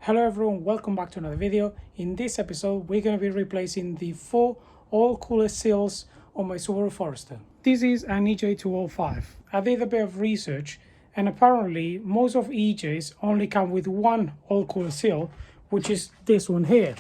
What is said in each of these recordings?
Hello everyone, welcome back to another video. In this episode, we're going to be replacing the 4 oil cooler seals on my Subaru Forester. This is an EJ 205. I did a bit of research and apparently most of EJs only come with one oil cooler seal, which is this one here.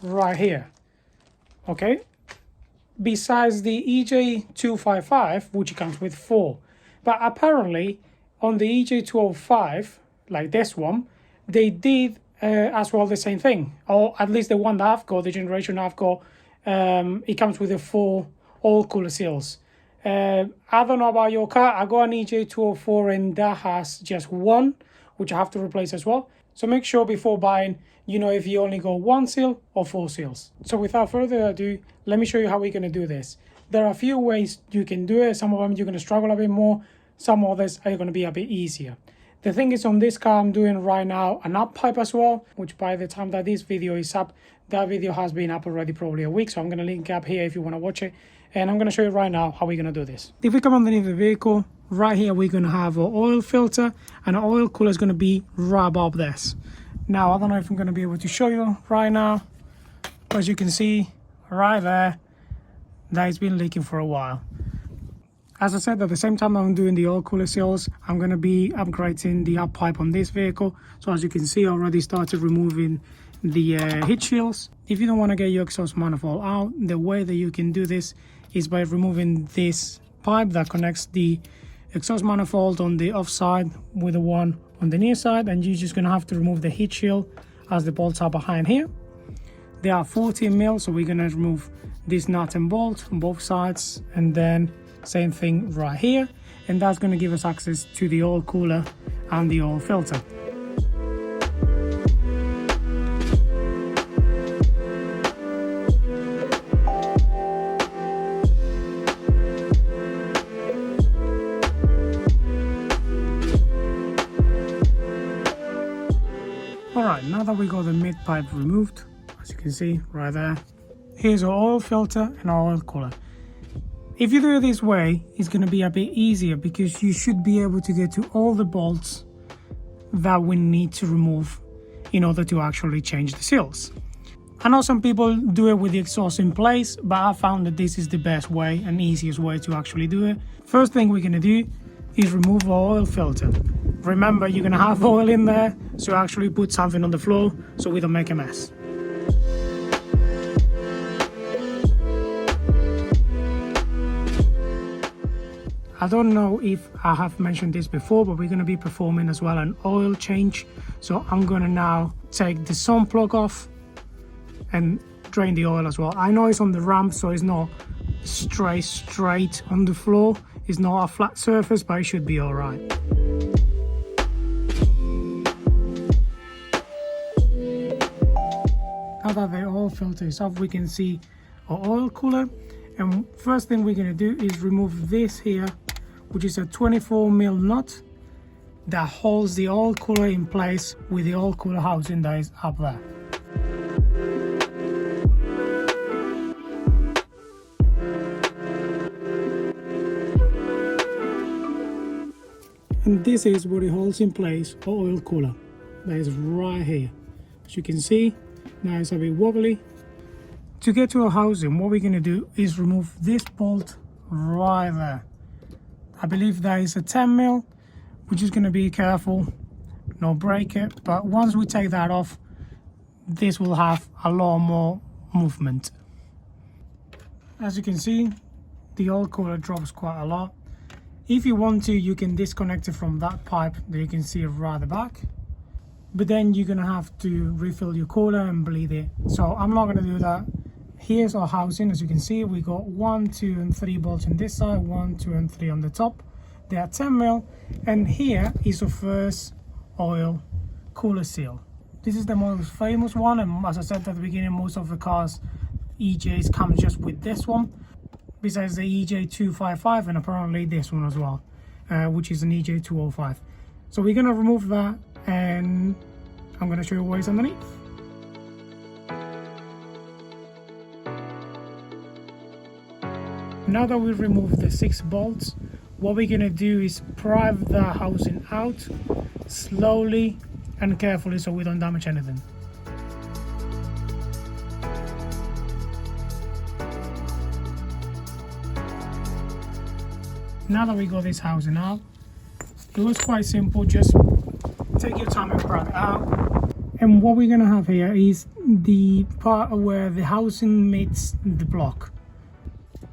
Right here. Okay? Besides the EJ 255, which comes with 4. But apparently on the EJ 205, like this one, they did as well the same thing, or at least the one that I've got, the generation I've got, it comes with the 4 oil cooler seals. I don't know about your car. I got an EJ 204 and that has just one, which I have to replace as well. So make sure before buying, you know if you only got 1 seal or 4 seals. So without further ado, let me show you how we're going to do this. There are a few ways you can do it. Some of them you're going to struggle a bit more. Some others are going to be a bit easier. The thing is, on this car I'm doing right now an up pipe as well, which by the time that this video is up, that video has been up already probably a week, so I'm going to link up here if you want to watch it, and I'm going to show you right now how we're going to do this. If we come underneath the vehicle, right here we're going to have our oil filter, and our oil cooler is going to be right above this. Now I don't know if I'm going to be able to show you right now, but as you can see right there, that has been leaking for a while. As I said, at the same time I'm doing the oil cooler seals, I'm going to be upgrading the up pipe on this vehicle. So as you can see, I already started removing the heat shields. If you don't want to get your exhaust manifold out, the way that you can do this is by removing this pipe that connects the exhaust manifold on the offside with the one on the near side, and you're just going to have to remove the heat shield as the bolts are behind here. They are 14 mil, so we're going to remove this nut and bolt on both sides, and then same thing right here, and that's going to give us access to the oil cooler and the oil filter. Alright, now that we got the mid pipe removed, as you can see right there, here's our oil filter and our oil cooler. If you do it this way, it's going to be a bit easier because you should be able to get to all the bolts that we need to remove in order to actually change the seals. I know some people do it with the exhaust in place, but I found that this is the best way and easiest way to actually do it. First thing we're going to do is remove our oil filter. Remember, you're going to have oil in there, so actually put something on the floor so we don't make a mess. I don't know if I have mentioned this before, but we're going to be performing as well an oil change. So I'm going to now take the sun plug off and drain the oil as well. I know it's on the ramp, so it's not straight on the floor. It's not a flat surface, but it should be all right. Now that the oil filter is off, we can see our oil cooler. And first thing we're going to do is remove this here, which is a 24 mil nut that holds the oil cooler in place with the oil cooler housing that is up there. And this is what it holds in place our oil cooler. That is right here. As you can see, now it's a bit wobbly. To get to our housing, what we're going to do is remove this bolt right there. I believe that is a 10 mil. We're just going to be careful, not break it. But once we take that off, this will have a lot more movement. As you can see, the oil cooler drops quite a lot. If you want to, you can disconnect it from that pipe that you can see right at the back. But then you're going to have to refill your cooler and bleed it. So I'm not going to do that. Here's our housing. As you can see, we got 1, 2 and 3 bolts on this side, 1, 2 and 3 on the top. They are 10 mil, and here is the first oil cooler seal. This is the most famous one, and as I said at the beginning, most of the cars EJs come just with this one, besides the EJ 255 and apparently this one as well, which is an EJ 205. So we're going to remove that, and I'm going to show you what is underneath. Now that we've removed the 6 bolts, what we're going to do is pry the housing out slowly and carefully so we don't damage anything. Now that we got this housing out, it was quite simple. Just take your time and pry it out. And what we're gonna have here is the part where the housing meets the block.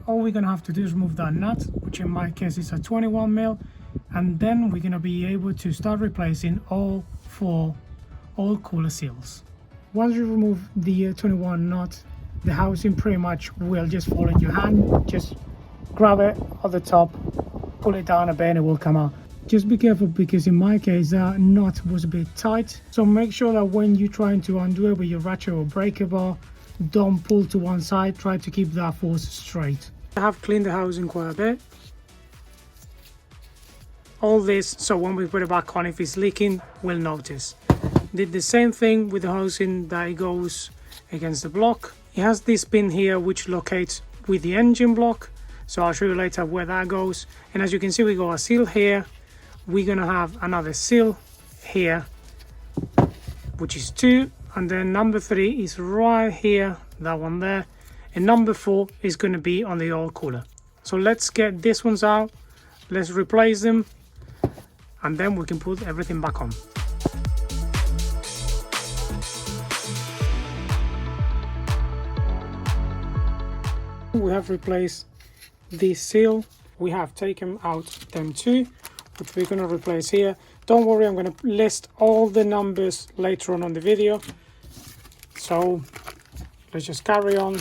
All we're gonna have to do is remove that nut, which in my case is a 21mm, and then we're gonna be able to start replacing all 4 oil cooler seals. Once you remove the 21 nut, the housing pretty much will just fall in your hand. Just grab it at the top, pull it down a bit and it will come out. Just be careful, because in my case that nut was a bit tight, so make sure that when you're trying to undo it with your ratchet or breaker bar, don't pull to one side, try to keep that force straight. I have cleaned the housing quite a bit. All this so when we put it back on, if it's leaking, we'll notice. Did the same thing with the housing that it goes against the block. It has this pin here which locates with the engine block, so I'll show you later where that goes. And as you can see, we got a seal here. We're gonna have another seal here, which is 2, and then number 3 is right here, that one there, and number 4 is going to be on the oil cooler. So let's get these ones out, let's replace them, and then we can put everything back on. We have replaced this seal. We have taken out them 2, which we're going to replace here. Don't worry, I'm going to list all the numbers later on the video, so let's just carry on.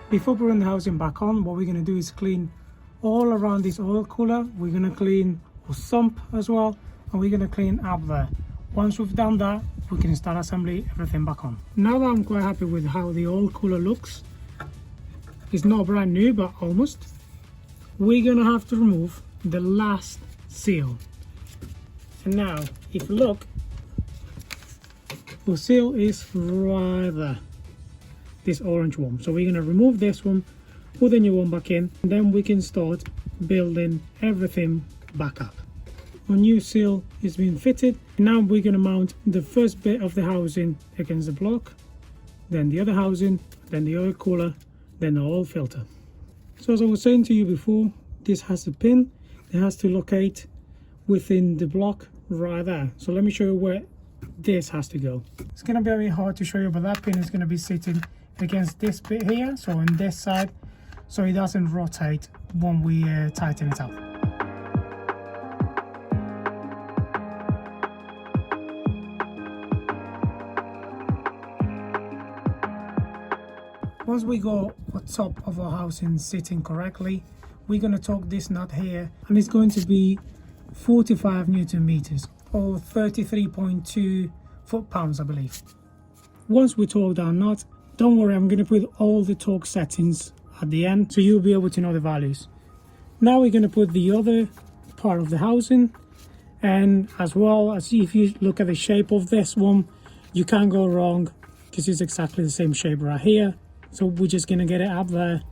Before putting the housing back on, what we're going to do is clean all around this oil cooler. We're going to clean our sump as well, and we're going to clean up there. Once we've done that, we can start assembling everything back on. Now that I'm quite happy with how the oil cooler looks, it's not brand new but almost, we're going to have to remove the last seal. And now if you look, the seal is right there, this orange one. So we're going to remove this one, put the new one back in, and then we can start building everything back up. Our new seal is being fitted. Now we're going to mount the first bit of the housing against the block, then the other housing, then the oil cooler, then the oil filter. So as I was saying to you before, this has a pin. It has to locate within the block right there. So let me show you where this has to go. It's going to be very hard to show you, but that pin is going to be sitting against this bit here, so on this side, so it doesn't rotate when we tighten it up. Once we got the top of our housing sitting correctly, we're going to torque this nut here, and it's going to be 45 Newton meters or 33.2 foot-pounds, I believe. Once we torque that nut, don't worry, I'm going to put all the torque settings at the end so you'll be able to know the values. Now we're going to put the other part of the housing, and as well as if you look at the shape of this one, you can't go wrong because it's exactly the same shape right here. So we're just going to get it up there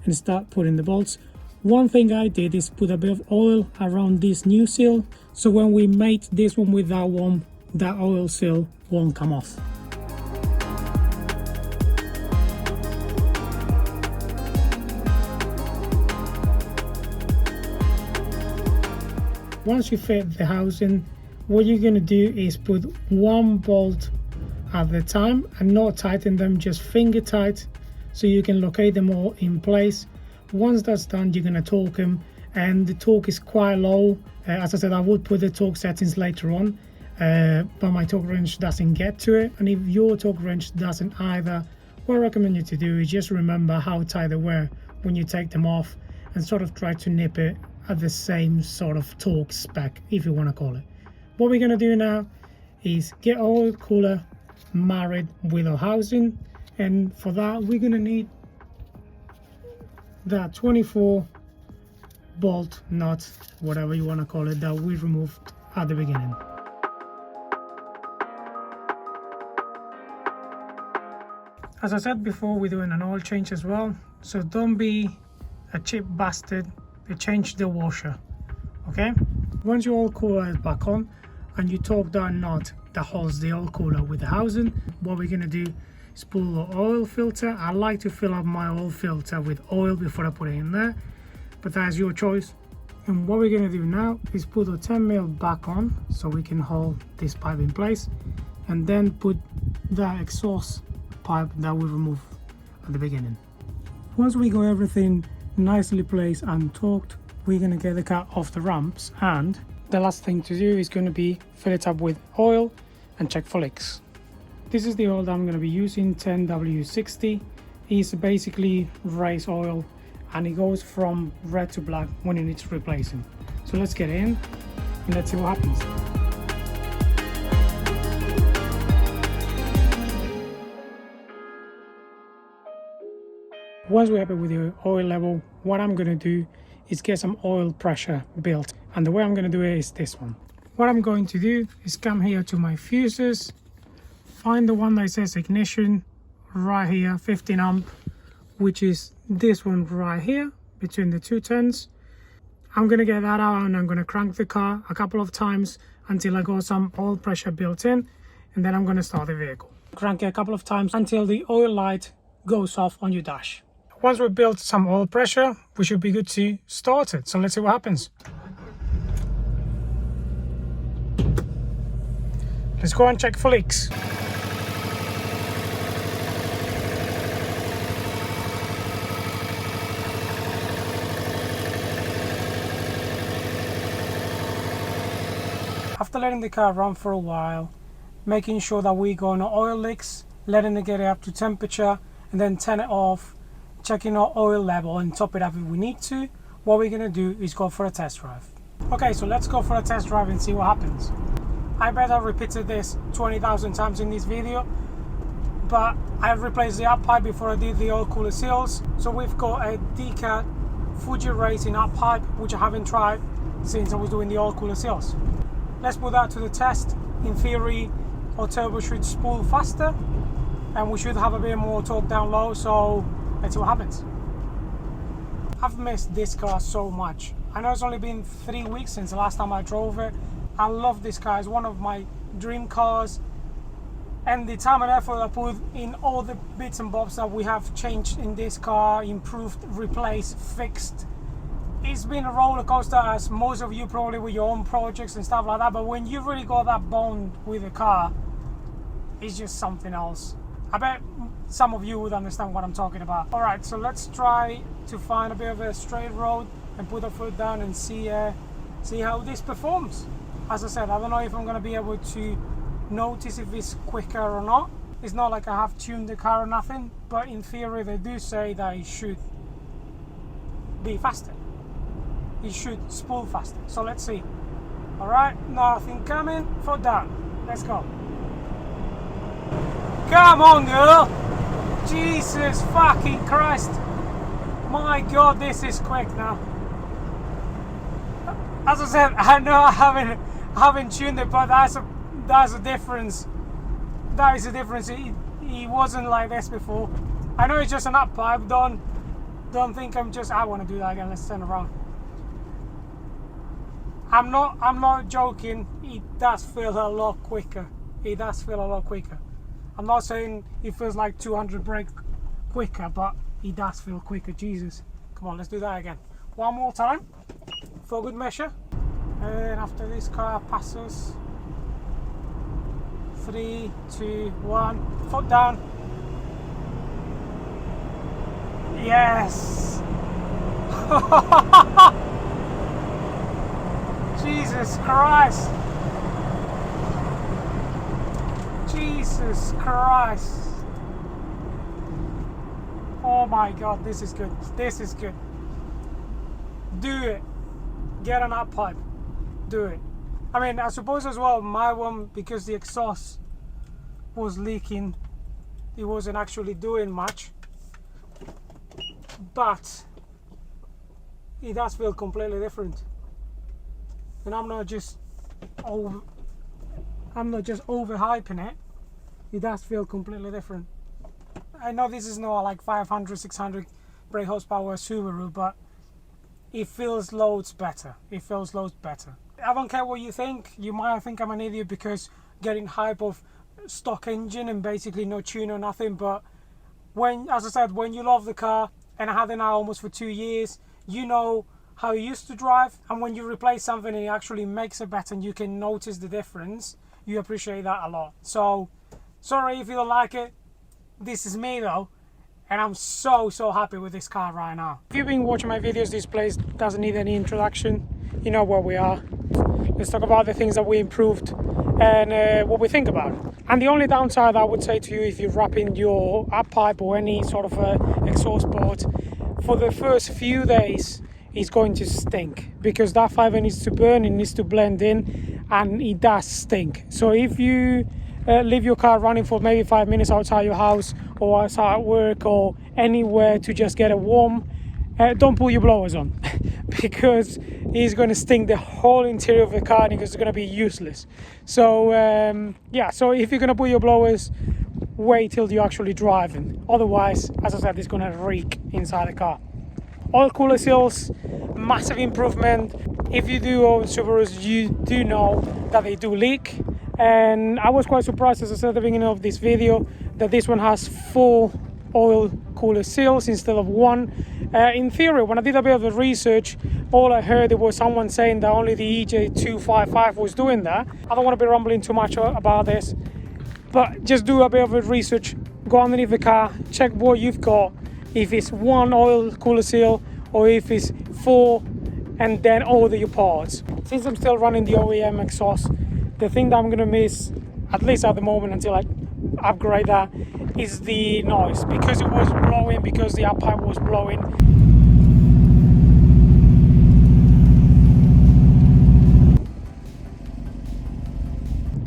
and start putting the bolts. One thing I did is put a bit of oil around this new seal, so when we mate this one with that one, that oil seal won't come off. Once you fit the housing, what you're going to do is put one bolt at a time and not tighten them, just finger tight, so you can locate them all in place. Once that's done, you're going to torque them, and the torque is quite low. As I said, I would put the torque settings later on, but my torque wrench doesn't get to it. And if your torque wrench doesn't either, what I recommend you to do is just remember how tight they were when you take them off, and sort of try to nip it at the same sort of torque spec, if you want to call it. What we're going to do now is get our oil cooler married with our housing, and for that we're going to need that 24 bolt nut, whatever you want to call it, that we removed at the beginning. As I said before, we're doing an oil change as well, so don't be a cheap bastard to change the washer, okay? Once your oil cooler is back on and you torque that nut that holds the oil cooler with the housing, what we're gonna do is pull the oil filter. I like to fill up my oil filter with oil before I put it in there, but that's your choice. And what we're gonna do now is put the 10mm back on so we can hold this pipe in place, and then put that exhaust pipe that we removed at the beginning. Once we got everything nicely placed and torqued, we're going to get the car off the ramps, and the last thing to do is going to be fill it up with oil and check for leaks. This is the oil that I'm going to be using, 10W60. It's basically race oil and it goes from red to black when it needs replacing. So let's get in and let's see what happens. Once we're happy with the oil level, what I'm going to do is get some oil pressure built, and the way I'm going to do it is this one. What I'm going to do is come here to my fuses, find the one that says ignition right here, 15 amp, which is this one right here between the two turns. I'm going to get that out and I'm going to crank the car a couple of times until I got some oil pressure built in, and then I'm going to start the vehicle. Crank it a couple of times until the oil light goes off on your dash. Once we've built some oil pressure, we should be good to start it. So let's see what happens. Let's go and check for leaks. After letting the car run for a while, making sure that we got no oil leaks, letting it get up to temperature, and then turn it off, checking our oil level and top it up if we need to, what we're going to do is go for a test drive. Okay, so let's go for a test drive and see what happens. I bet I repeated this 20,000 times in this video, but I replaced the up pipe before I did the oil cooler seals. So we've got a Decat Fuji Racing up pipe, which I haven't tried since I was doing the oil cooler seals. Let's put that to the test. In theory, our turbo should spool faster and we should have a bit more torque down low, so let's see what happens. I've missed this car so much. I know it's only been 3 weeks since the last time I drove it. I love this car. It's one of my dream cars. And the time and effort I put in all the bits and bobs that we have changed in this car, improved, replaced, fixed. It's been a roller coaster, as most of you probably with your own projects and stuff like that. But when you've really got that bond with the car, it's just something else. I bet some of you would understand what I'm talking about. All right, so let's try to find a bit of a straight road and put a foot down and see how this performs. As I said, I don't know if I'm going to be able to notice if it's quicker or not. It's not like I have tuned the car or nothing, but in theory they do say that it should be faster. It should spool faster. So let's see. All right, nothing coming. Foot down. Let's go. Come on, girl! Jesus fucking Christ! My God, this is quick now. As I said, I know I haven't tuned it, but that's a difference. That is a difference. It wasn't like this before. I know it's just an up pipe. Don't think I'm just. I want to do that again. Let's turn around. I'm not joking. It does feel a lot quicker. It does feel a lot quicker. I'm not saying it feels like 200 brake quicker, but it does feel quicker. Jesus. Come on, let's do that again. One more time for good measure. And after this car passes, 3, 2, 1, foot down. Yes. Jesus Christ. Jesus Christ. Oh my God, this is good. This is good. Do it. Get an up pipe. Do it. I mean, I suppose as well, my one, because the exhaust was leaking, it wasn't actually doing much. But it does feel completely different. And I'm not just overhyping it. It does feel completely different. I know this is not like 500, 600 brake horsepower Subaru, but it feels loads better. It feels loads better. I don't care what you think. You might think I'm an idiot because getting hype of stock engine and basically no tune or nothing, but when, as I said, when you love the car, and I had it now almost for 2 years, you know how it used to drive, and when you replace something and it actually makes it better and you can notice the difference, you appreciate that a lot. So sorry if you don't like it. This is me though, and I'm so happy with this car right now. If you've been watching my videos, this place doesn't need any introduction. You know where we are. Let's talk about the things that we improved and what we think about it. And the only downside I would say to you, if you're wrapping your up pipe or any sort of exhaust port, for the first few days it's going to stink, because that fiber needs to burn, it needs to blend in, and it does stink. So if you leave your car running for maybe 5 minutes outside your house or outside work or anywhere to just get it warm, don't put your blowers on because it's going to stink the whole interior of the car because it's going to be useless. So yeah, so if you're going to put your blowers, wait till you're actually driving. Otherwise, as I said, it's going to reek inside the car. Oil cooler seals, massive improvement. If you do own Subarus, you do know that they do leak. And I was quite surprised, as I said at the beginning of this video, that this one has 4 oil cooler seals instead of 1. In theory, when I did a bit of the research, all I heard was someone saying that only the EJ 255 was doing that. I don't want to be rambling too much about this, but just do a bit of a research, go underneath the car, check what you've got, if it's 1 oil cooler seal or if it's 4, and then order your parts. Since I'm still running the OEM exhaust, the thing that I'm going to miss, at least at the moment until I upgrade that, is the noise, because it was blowing, because the up pipe was blowing.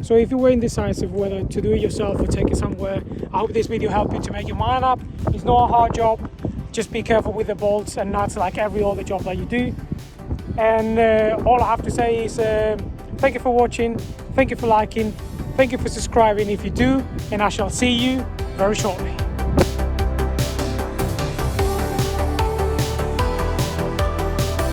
So if you were indecisive whether to do it yourself or take it somewhere, I hope this video helped you to make your mind up. It's not a hard job. Just be careful with the bolts and nuts like every other job that you do. And all I have to say is thank you for watching, thank you for liking, thank you for subscribing if you do, and I shall see you very shortly.